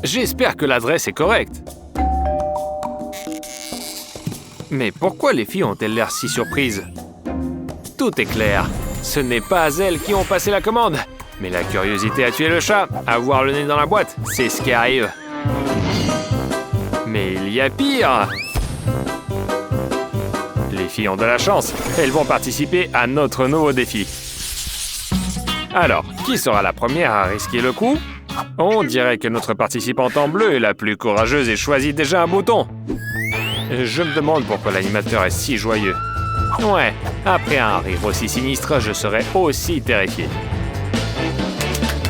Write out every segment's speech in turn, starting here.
J'espère que l'adresse est correcte. Mais pourquoi les filles ont-elles l'air si surprises? Tout est clair. Ce n'est pas elles qui ont passé la commande. Mais la curiosité a tué le chat. Avoir le nez dans la boîte, c'est ce qui arrive. Mais il y a pire. Les filles ont de la chance. Elles vont participer à notre nouveau défi. Alors, qui sera la première à risquer le coup? On dirait que notre participante en bleu est la plus courageuse et choisit déjà un bouton. Je me demande pourquoi l'animateur est si joyeux. Ouais, après un rire aussi sinistre, je serais aussi terrifié.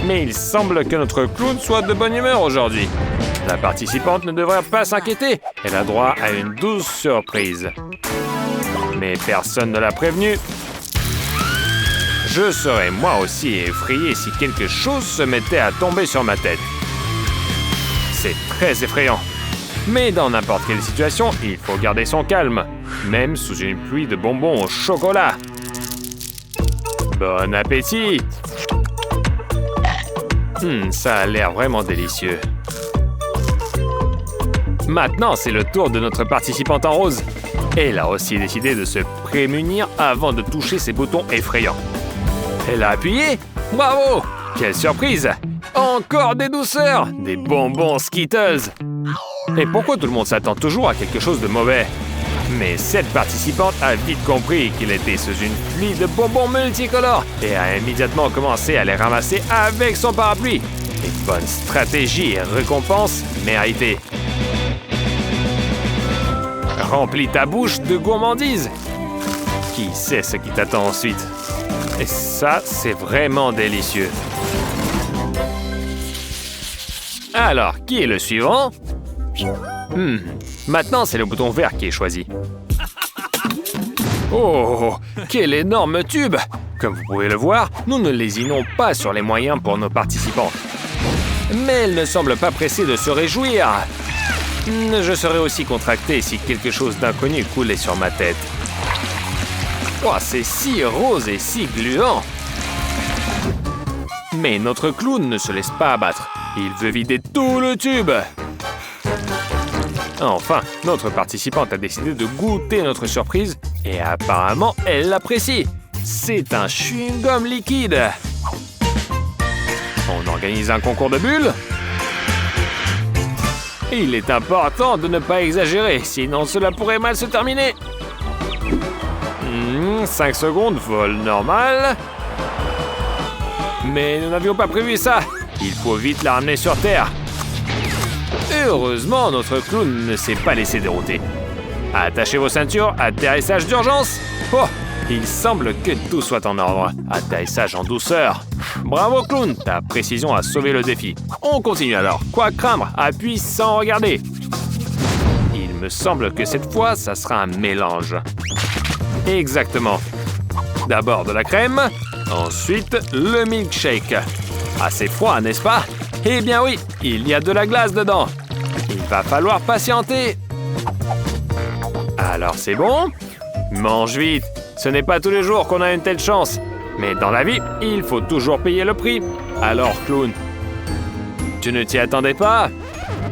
Mais il semble que notre clown soit de bonne humeur aujourd'hui. La participante ne devrait pas s'inquiéter. Elle a droit à une douce surprise. Mais personne ne l'a prévenue. Je serais moi aussi effrayé si quelque chose se mettait à tomber sur ma tête. C'est très effrayant. Mais dans n'importe quelle situation, il faut garder son calme, même sous une pluie de bonbons au chocolat. Bon appétit! Ça a l'air vraiment délicieux. Maintenant, c'est le tour de notre participante en rose. Elle a aussi décidé de se prémunir avant de toucher ces boutons effrayants. Elle a appuyé? Bravo! Quelle surprise! Encore des douceurs! Des bonbons Skittles! Et pourquoi tout le monde s'attend toujours à quelque chose de mauvais? Mais cette participante a vite compris qu'il était sous une pluie de bonbons multicolores et a immédiatement commencé à les ramasser avec son parapluie. Une bonne stratégie et récompense méritée. Remplis ta bouche de gourmandise. Qui sait ce qui t'attend ensuite? Et ça, c'est vraiment délicieux. Alors, qui est le suivant? Maintenant, c'est le bouton vert qui est choisi. Oh, quel énorme tube! Comme vous pouvez le voir, nous ne lésinons pas sur les moyens pour nos participants. Mais elle ne semble pas pressée de se réjouir. Je serais aussi contracté si quelque chose d'inconnu coulait sur ma tête. Oh, c'est si rose et si gluant! Mais notre clown ne se laisse pas abattre. Il veut vider tout le tube. Enfin, notre participante a décidé de goûter notre surprise et apparemment, elle l'apprécie. C'est un chewing-gum liquide. On organise un concours de bulles. Il est important de ne pas exagérer, sinon cela pourrait mal se terminer. 5 secondes, vol normal. Mais nous n'avions pas prévu ça. Il faut vite la ramener sur Terre. Heureusement, notre clown ne s'est pas laissé dérouter. Attachez vos ceintures, atterrissage d'urgence. Oh, il semble que tout soit en ordre. Atterrissage en douceur. Bravo clown, ta précision a sauvé le défi. On continue alors. Quoi craindre? Appuie sans regarder. Il me semble que cette fois, ça sera un mélange. Exactement. D'abord de la crème, ensuite le milkshake. Assez froid, n'est-ce pas? Eh bien oui, il y a de la glace dedans. Il va falloir patienter. Alors c'est bon? Mange vite. Ce n'est pas tous les jours qu'on a une telle chance. Mais dans la vie, il faut toujours payer le prix. Alors clown, tu ne t'y attendais pas?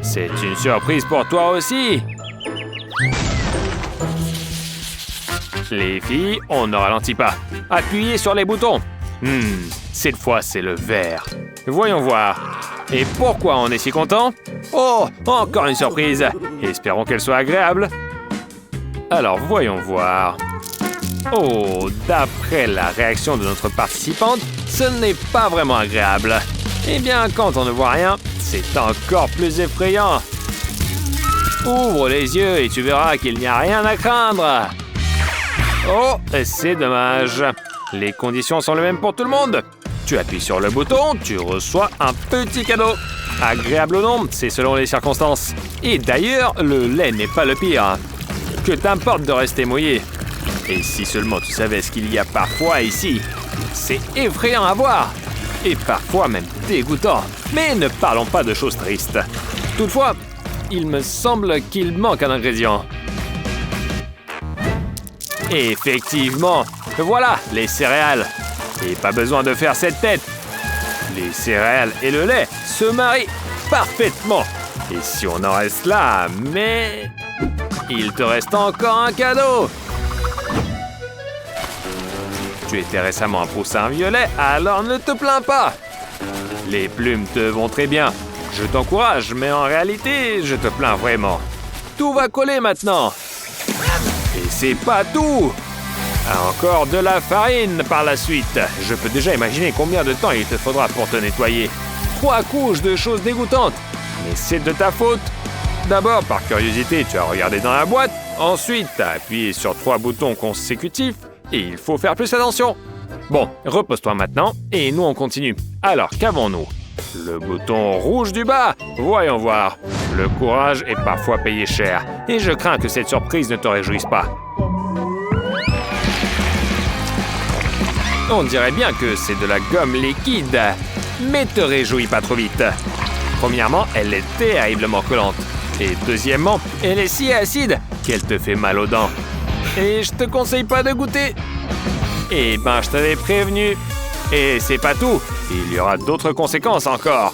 C'est une surprise pour toi aussi. Les filles, on ne ralentit pas. Appuyez sur les boutons. Cette fois, c'est le vert. Voyons voir. Et pourquoi on est si content? Oh, encore une surprise. Espérons qu'elle soit agréable. Alors, voyons voir. Oh, d'après la réaction de notre participante, ce n'est pas vraiment agréable. Eh bien, quand on ne voit rien, c'est encore plus effrayant. Ouvre les yeux et tu verras qu'il n'y a rien à craindre. Oh, c'est dommage. Les conditions sont les mêmes pour tout le monde. Tu appuies sur le bouton, tu reçois un petit cadeau. Agréable ou non, c'est selon les circonstances. Et d'ailleurs, le lait n'est pas le pire. Que t'importe de rester mouillé. Et si seulement tu savais ce qu'il y a parfois ici. C'est effrayant à voir. Et parfois même dégoûtant. Mais ne parlons pas de choses tristes. Toutefois, il me semble qu'il manque un ingrédient. Effectivement, voilà les céréales. Et pas besoin de faire cette tête. Les céréales et le lait se marient. parfaitement. Et si on en reste là, mais... il te reste encore un cadeau. Tu étais récemment un poussin violet, alors ne te plains pas. Les plumes te vont très bien. Je t'encourage, mais en réalité, je te plains vraiment. Tout va coller maintenant. Et c'est pas tout. Encore de la farine par la suite. Je peux déjà imaginer combien de temps il te faudra pour te nettoyer. 3 couches de choses dégoûtantes. Mais c'est de ta faute. D'abord, par curiosité, tu as regardé dans la boîte. Ensuite, tu as appuyé sur 3 boutons consécutifs. Et il faut faire plus attention. Bon, repose-toi maintenant. Et nous, on continue. Alors, qu'avons-nous? Le bouton rouge du bas. Voyons voir. Le courage est parfois payé cher. Et je crains que cette surprise ne te réjouisse pas. On dirait bien que c'est de la gomme liquide. Mais te réjouis pas trop vite. Premièrement, elle est terriblement collante. Et deuxièmement, elle est si acide qu'elle te fait mal aux dents. Et je te conseille pas de goûter. Eh ben, je t'avais prévenu. Et c'est pas tout. Il y aura d'autres conséquences encore.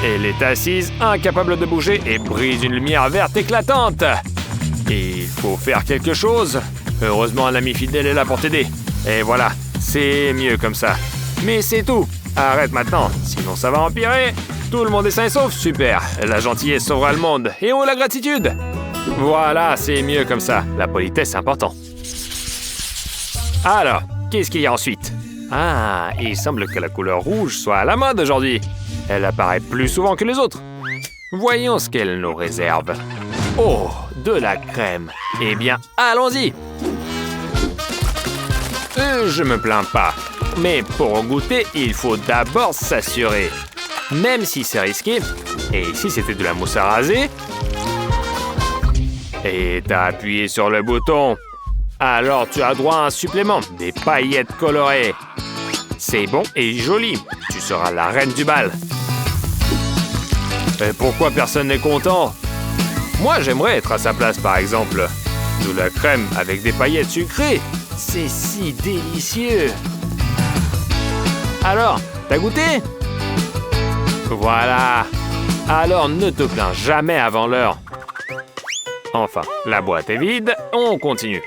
Elle est assise, incapable de bouger et brise une lumière verte éclatante. Il faut faire quelque chose. Heureusement, un ami fidèle est là pour t'aider. Et voilà, c'est mieux comme ça. Mais c'est tout. Arrête maintenant, sinon ça va empirer. Tout le monde est sain et sauf, super. La gentillesse sauvera le monde. Et oh, la gratitude. Voilà, c'est mieux comme ça. La politesse, c'est important. Alors, qu'est-ce qu'il y a ensuite? Ah, il semble que la couleur rouge soit à la mode aujourd'hui. Elle apparaît plus souvent que les autres. Voyons ce qu'elle nous réserve. Oh, de la crème. Eh bien, allons-y. Je me plains pas. Mais pour goûter, il faut d'abord s'assurer. Même si c'est risqué. Et si c'était de la mousse à raser? Et t'as appuyé sur le bouton. Alors tu as droit à un supplément, des paillettes colorées. C'est bon et joli. Tu seras la reine du bal. Et pourquoi personne n'est content? Moi, j'aimerais être à sa place, par exemple. De la crème avec des paillettes sucrées. C'est si délicieux. Alors, t'as goûté? Voilà. Alors, ne te plains jamais avant l'heure. Enfin, la boîte est vide, on continue.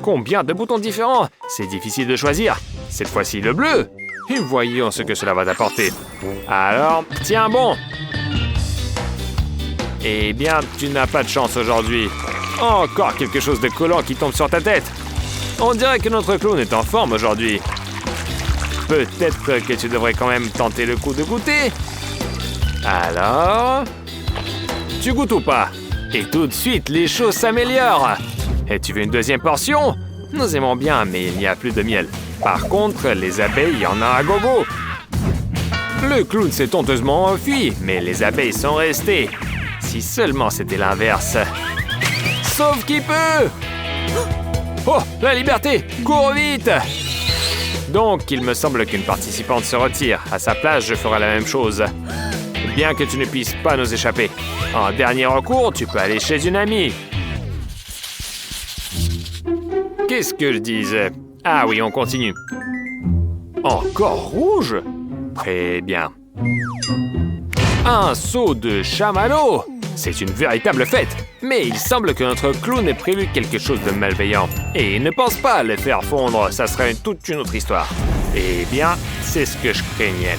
Combien de boutons différents? C'est difficile de choisir. Cette fois-ci, le bleu. Et voyons ce que cela va t'apporter. Alors, tiens bon. Eh bien, tu n'as pas de chance aujourd'hui. Encore quelque chose de collant qui tombe sur ta tête. On dirait que notre clown est en forme aujourd'hui. Peut-être que tu devrais quand même tenter le coup de goûter. Alors... tu goûtes ou pas? Et tout de suite, les choses s'améliorent. Et tu veux une deuxième portion? Nous aimons bien, mais il n'y a plus de miel. Par contre, les abeilles, il y en a à gogo. Le clown s'est honteusement enfui, mais les abeilles sont restées. Si seulement c'était l'inverse. Sauve qui peut! Oh, la liberté! Cours vite! Donc, il me semble qu'une participante se retire. À sa place, je ferai la même chose. Bien que tu ne puisses pas nous échapper. En dernier recours, tu peux aller chez une amie. Qu'est-ce que je disais? Ah oui, on continue. Encore rouge? Très bien. Un seau de chamallow! C'est une véritable fête. Mais il semble que notre clown ait prévu quelque chose de malveillant. Et il ne pense pas à le faire fondre, ça serait toute une autre histoire. Eh bien, c'est ce que je craignais.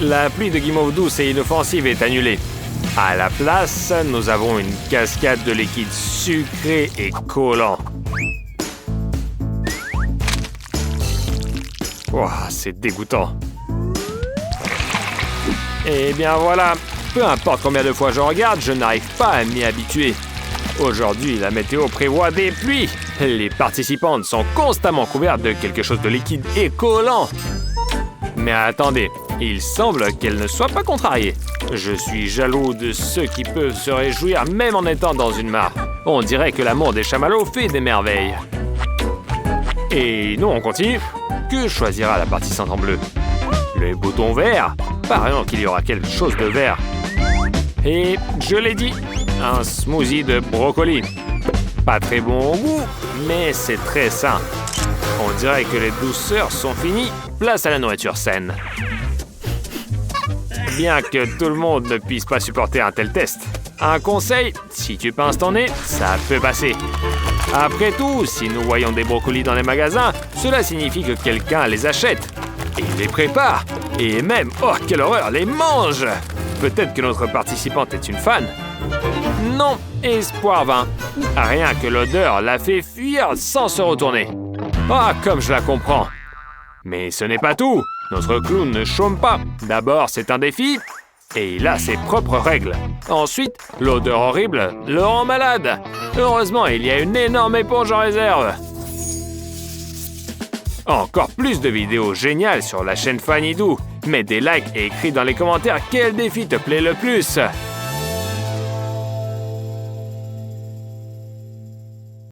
La pluie de guimauve douce et inoffensive est annulée. À la place, nous avons une cascade de liquide sucré et collant. Oh, c'est dégoûtant. Eh bien voilà, peu importe combien de fois je regarde, je n'arrive pas à m'y habituer. Aujourd'hui, la météo prévoit des pluies. Les participantes sont constamment couvertes de quelque chose de liquide et collant. Mais attendez, il semble qu'elles ne soient pas contrariées. Je suis jaloux de ceux qui peuvent se réjouir même en étant dans une mare. On dirait que l'amour des chamallows fait des merveilles. Et nous, on continue. Que choisira la participante en bleu? Le bouton vert? Parions qu'il y aura quelque chose de vert. Et je l'ai dit, un smoothie de brocoli. Pas très bon au goût, mais c'est très sain. On dirait que les douceurs sont finies. Place à la nourriture saine. bien que tout le monde ne puisse pas supporter un tel test. Un conseil, si tu pinces ton nez, ça peut passer. Après tout, si nous voyons des brocolis dans les magasins, cela signifie que quelqu'un les achète. Et les prépare. Et même, oh quelle horreur, les mange. Peut-être que notre participante est une fan. Non, espoir vain. Rien que l'odeur l'a fait fuir sans se retourner. Ah, comme je la comprends. Mais ce n'est pas tout. Notre clown ne chôme pas. D'abord, c'est un défi. Et il a ses propres règles. Ensuite, l'odeur horrible le rend malade. Heureusement, il y a une énorme éponge en réserve. Encore plus de vidéos géniales sur la chaîne Fanidou. Mets des likes et écris dans les commentaires quel défi te plaît le plus.